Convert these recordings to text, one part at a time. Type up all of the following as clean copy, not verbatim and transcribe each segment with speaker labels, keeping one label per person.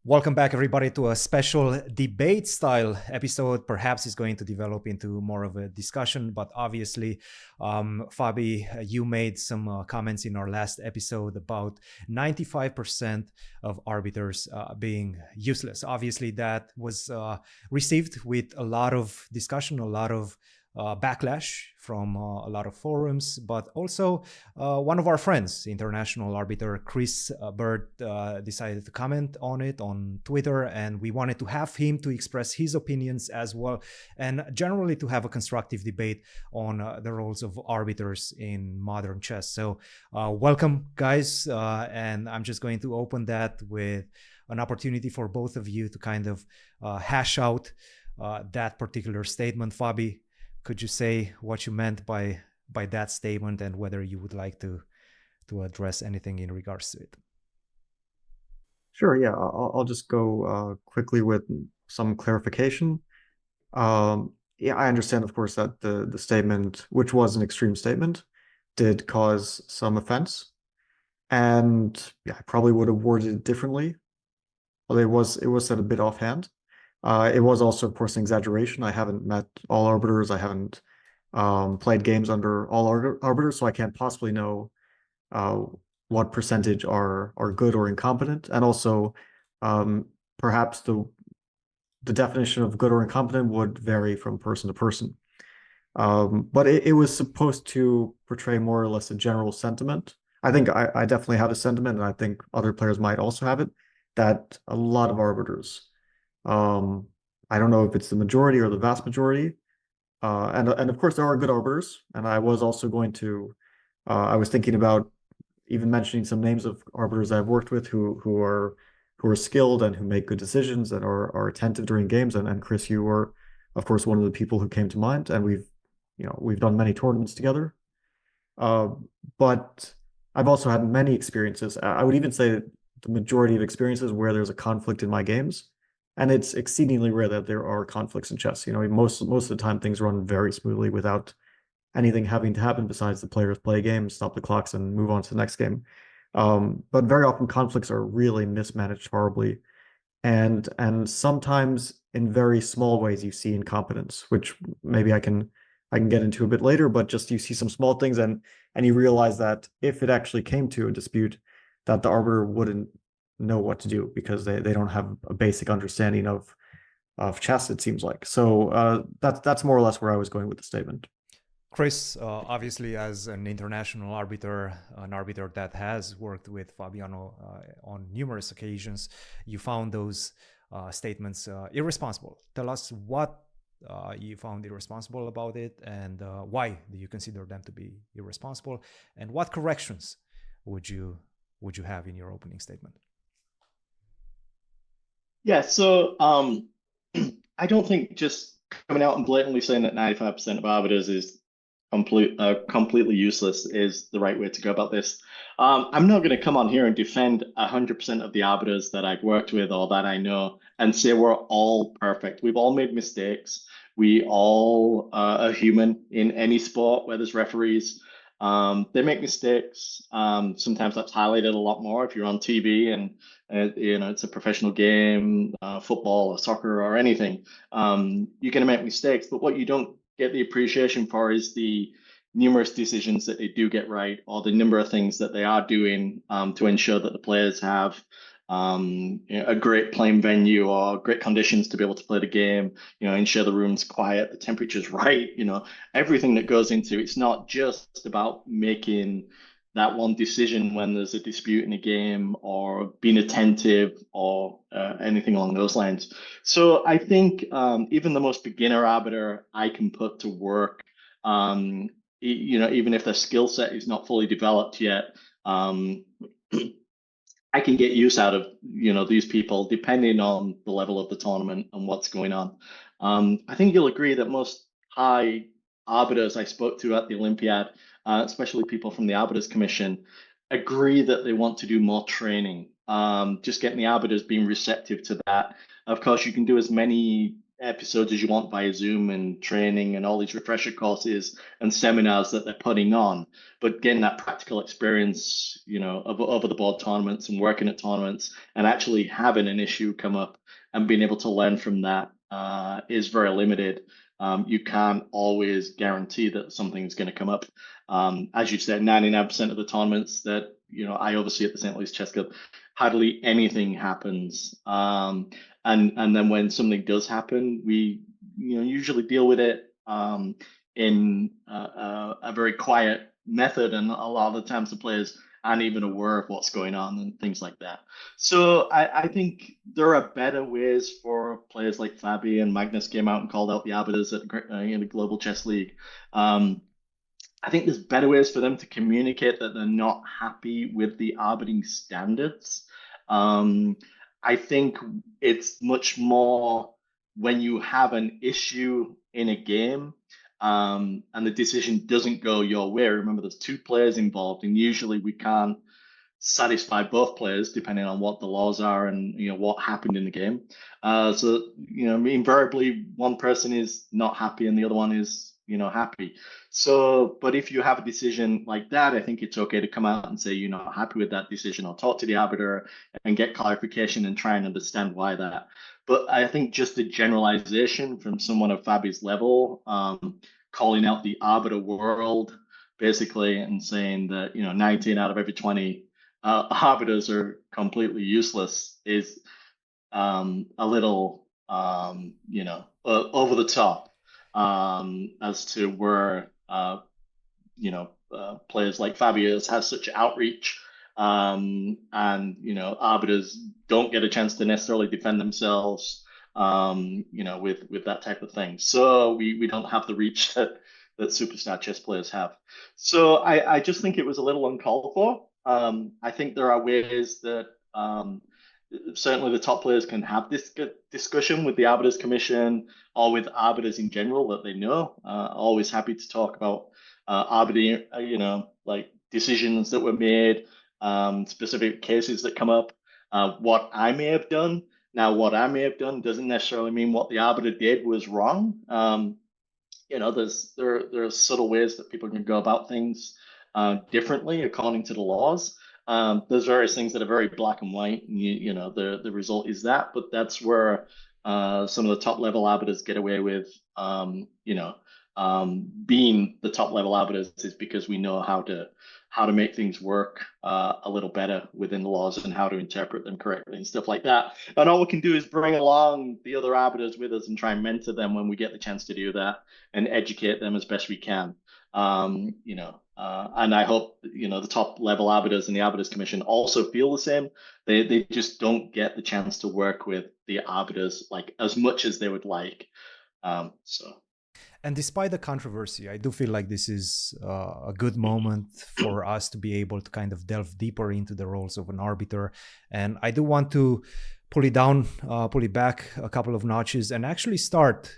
Speaker 1: Welcome back, everybody, to a special debate style episode. Perhaps it's going to develop into more of a discussion, but obviously, Fabi, you made some comments in our last episode about 95% of arbiters being useless. Obviously, that was received with a lot of discussion, a lot of backlash from a lot of forums, but also one of our friends, international arbiter Chris Bird, decided to comment on it on Twitter, and we wanted to have him to express his opinions as well, and generally to have a constructive debate on the roles of arbiters in modern chess. So welcome, guys, and I'm just going to open that with an opportunity for both of you to kind of hash out that particular statement. Fabi, could you say what you meant by that statement and whether you would like to address anything in regards to it?
Speaker 2: Sure, yeah, I'll just go quickly with some clarification. Yeah, I understand, of course, that the statement, which was an extreme statement, did cause some offense, and yeah, I probably would have worded it differently. Well, it was said a bit offhand. It was also, of course, an exaggeration. I haven't met all arbiters. I haven't played games under all arbiters, so I can't possibly know uh, what percentage are good or incompetent, and also perhaps the definition of good or incompetent would vary from person to person. But it was supposed to portray more or less a general sentiment. I think I definitely have a sentiment, and I think other players might also have it, that a lot of arbiters, um, I don't know if it's the majority or the vast majority, and of course there are good arbiters, and I was also going to, I was thinking about even mentioning some names of arbiters I've worked with who are skilled and who make good decisions and are attentive during games. And Chris, you were, of course, one of the people who came to mind, and we've done many tournaments together. Uh, but I've also had many experiences. I would even say that the majority of experiences where there's a conflict in my games, and it's exceedingly rare that there are conflicts in chess. Most of the time things run very smoothly without anything having to happen besides the players play a game, stop the clocks, and move on to the next game. But very often conflicts are really mismanaged horribly, and sometimes in very small ways you see incompetence, which maybe I can get into a bit later. But just you see some small things, and you realize that if it actually came to a dispute, that the arbiter wouldn't know what to do because they don't have a basic understanding of chess, it seems like. So that's more or less where I was going with the statement.
Speaker 1: Chris, obviously, as an international arbiter, an arbiter that has worked with Fabiano on numerous occasions, you found those statements irresponsible. Tell us what you found irresponsible about it, and why do you consider them to be irresponsible, and what corrections would you have in your opening statement?
Speaker 3: Yeah, so I don't think just coming out and blatantly saying that 95% of arbiters is completely useless is the right way to go about this. I'm not going to come on here and defend 100% of the arbiters that I've worked with or that I know and say we're all perfect. We've all made mistakes. We all are human in any sport where there's referees. They make mistakes. Sometimes that's highlighted a lot more if you're on TV and it's a professional game, football or soccer or anything. You're going to make mistakes, but what you don't get the appreciation for is the numerous decisions that they do get right, or the number of things that they are doing to ensure that the players have a great playing venue or great conditions to be able to play the game. Ensure the room's quiet, the temperature's right. Everything that goes into it's not just about making that one decision when there's a dispute in a game or being attentive or anything along those lines. So I think even the most beginner arbiter I can put to work, even if their skill set is not fully developed yet, I can get use out of these people depending on the level of the tournament and what's going on. I think you'll agree that most high arbiters I spoke to at the Olympiad, especially people from the Arbiters Commission, agree that they want to do more training. Just getting the arbiters being receptive to that. Of course, you can do as many episodes as you want via Zoom and training and all these refresher courses and seminars that they're putting on, but getting that practical experience, of over the board tournaments and working at tournaments and actually having an issue come up and being able to learn from that is very limited. You can't always guarantee that something is going to come up. As you said, 99% of the tournaments that I oversee at the St. Louis Chess Club, hardly anything happens. And then when something does happen, we usually deal with it in a very quiet method, and a lot of the times the players aren't even aware of what's going on and things like that. So I think there are better ways for players like Fabi and Magnus came out and called out the arbiters in the Global Chess League. I think there's better ways for them to communicate that they're not happy with the arbitering standards. I think it's much more when you have an issue in a game and the decision doesn't go your way. Remember, there's two players involved, and usually we can't satisfy both players depending on what the laws are and what happened in the game. So invariably one person is not happy and the other one is happy. So, but if you have a decision like that, I think it's okay to come out and say you're not happy with that decision, or talk to the arbiter and get clarification and try and understand why that. But I think just the generalization from someone of Fabi's level, calling out the arbiter world basically and saying that 19 out of every 20 arbiters are completely useless is a little over the top as to where players like Fabius has such outreach, and arbiters don't get a chance to necessarily defend themselves with that type of thing. So we don't have the reach that superstar chess players have. So I just think it was a little uncalled for. I think there are ways that certainly the top players can have this discussion with the Arbiters Commission or with arbiters in general that they know. Always happy to talk about arbitering, like decisions that were made, specific cases that come up, what I may have done. Now, what I may have done doesn't necessarily mean what the arbiter did was wrong. There are subtle ways that people can go about things differently according to the laws. There's various things that are very black and white, and the result is that. But that's where some of the top level arbiters get away with, being the top level arbiters, is because we know how to make things work a little better within the laws and how to interpret them correctly and stuff like that. And all we can do is bring along the other arbiters with us and try and mentor them when we get the chance to do that and educate them as best we can. And I hope the top level arbiters and the Arbiters Commission also feel the same. They just don't get the chance to work with the arbiters like as much as they would like.
Speaker 1: And despite the controversy, I do feel like this is a good moment for us to be able to kind of delve deeper into the roles of an arbiter. And I do want to pull it back a couple of notches and actually start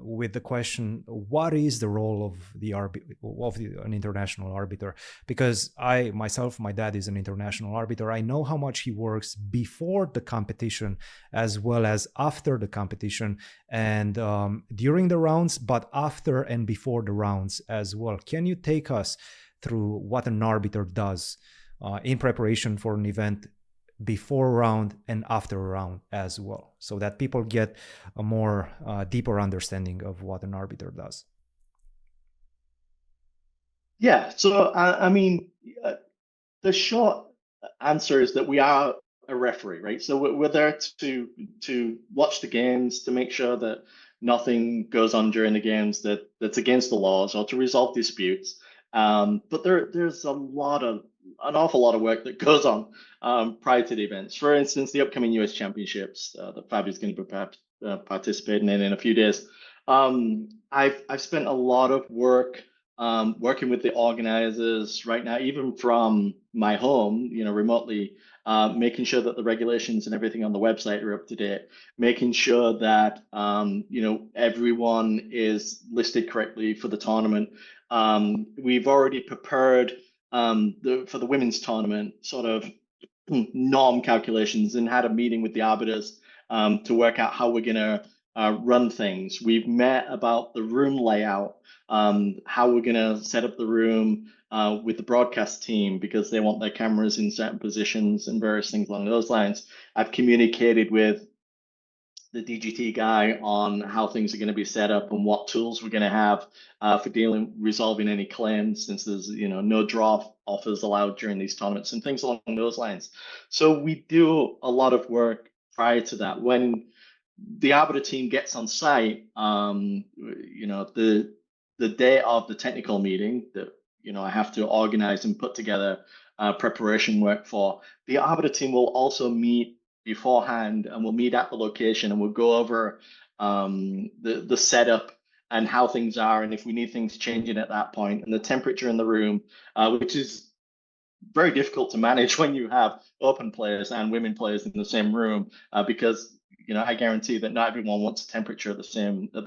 Speaker 1: with the question, what is the role of an international arbiter? Because my dad is an international arbiter. I know how much he works before the competition as well as after the competition and during the rounds, but after and before the rounds as well. Can you take us through what an arbiter does in preparation for an event, before a round and after a round as well, so that people get a more deeper understanding of what an arbiter does?
Speaker 3: Yeah, so I mean, the short answer is that we are a referee, right? So we're there to watch the games, to make sure that nothing goes on during the games that's against the laws, or to resolve disputes. But there's an awful lot of work that goes on prior to the events. For instance, the upcoming US Championships that Fabi is going to be participating in a few days. I've spent a lot of work working with the organizers right now, even from my home, remotely, making sure that the regulations and everything on the website are up to date, making sure that everyone is listed correctly for the tournament. We've already prepared for the women's tournament sort of norm calculations and had a meeting with the arbiters to work out how we're going to run things. We've met about the room layout, how we're going to set up the room with the broadcast team because they want their cameras in certain positions and various things along those lines. I've communicated with the DGT guy on how things are going to be set up and what tools we're going to have for resolving any claims, since there's no draw offers allowed during these tournaments and things along those lines. So we do a lot of work prior to that. When the Arbiter team gets on site, the day of the technical meeting that I have to organize and put together preparation work for, the Arbiter team will also meet beforehand, and we'll meet at the location and we'll go over the setup and how things are, and if we need things changing at that point, and the temperature in the room, which is very difficult to manage when you have open players and women players in the same room, because I guarantee that not everyone wants a temperature at the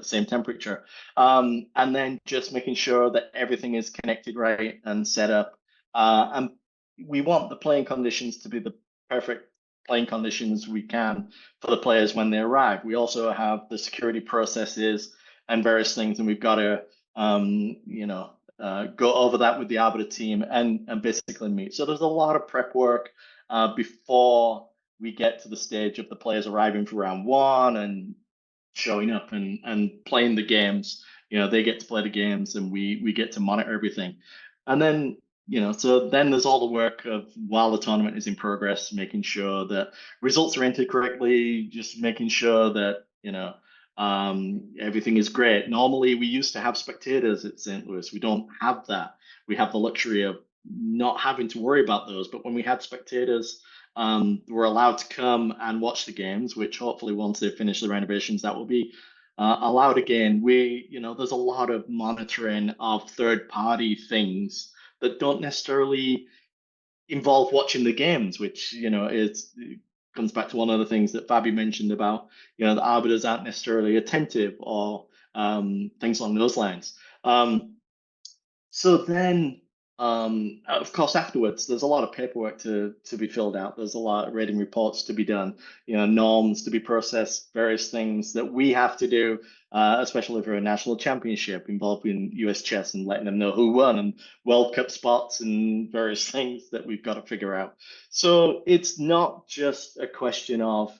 Speaker 3: same temperature, and then just making sure that everything is connected right and set up, and we want the playing conditions to be the perfect playing conditions we can for the players when they arrive. We also have the security processes and various things, and we've got to go over that with the Arbiter team and basically meet. So there's a lot of prep work before we get to the stage of the players arriving for round one and showing up and playing the games. They get to play the games and we get to monitor everything. And then so then there's all the work of, while the tournament is in progress, making sure that results are entered correctly, just making sure that everything is great. Normally we used to have spectators at St. Louis. We don't have that. We have the luxury of not having to worry about those. But when we had spectators, we're allowed to come and watch the games, which hopefully once they finish the renovations, that will be allowed again. There's a lot of monitoring of third-party things that don't necessarily involve watching the games, which it comes back to one of the things that Fabi mentioned about the arbiters aren't necessarily attentive or things along those lines. So then, of course, afterwards, there's a lot of paperwork to be filled out. There's a lot of rating reports to be done, norms to be processed, various things that we have to do, especially for a national championship involving US chess and letting them know who won, and World Cup spots and various things that we've got to figure out. So it's not just a question of,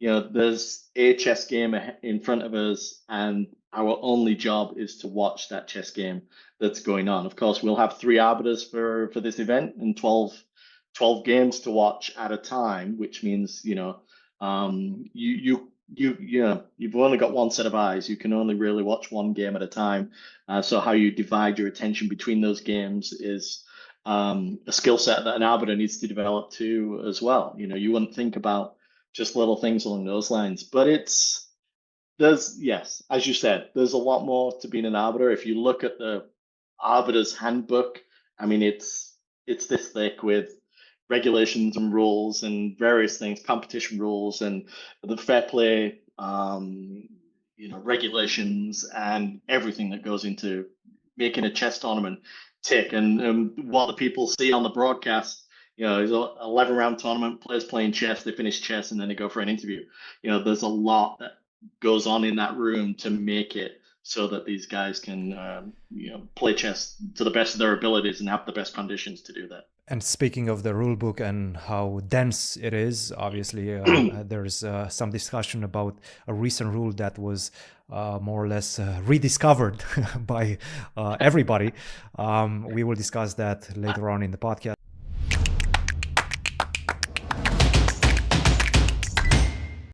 Speaker 3: there's a chess game in front of us and our only job is to watch that chess game that's going on. Of course, we'll have 3 arbiters for this event and 12 games to watch at a time, which means you've only got one set of eyes. You can only really watch one game at a time. So how you divide your attention between those games is a skill set that an arbiter needs to develop too as well. You wouldn't think about just little things along those lines, but yes, as you said, there's a lot more to being an arbiter. If you look at the Arbiter's Handbook, I mean, it's this thick with regulations and rules and various things, competition rules and the fair play, regulations and everything that goes into making a chess tournament tick. And what the people see on the broadcast, it's an 11-round tournament, players playing chess, they finish chess, and then they go for an interview. There's a lot that goes on in that room to make it so that these guys can play chess to the best of their abilities and have the best conditions to do that.
Speaker 1: And speaking of the rule book and how dense it is, obviously there's some discussion about a recent rule that was more or less rediscovered by everybody. We will discuss that later on in the podcast.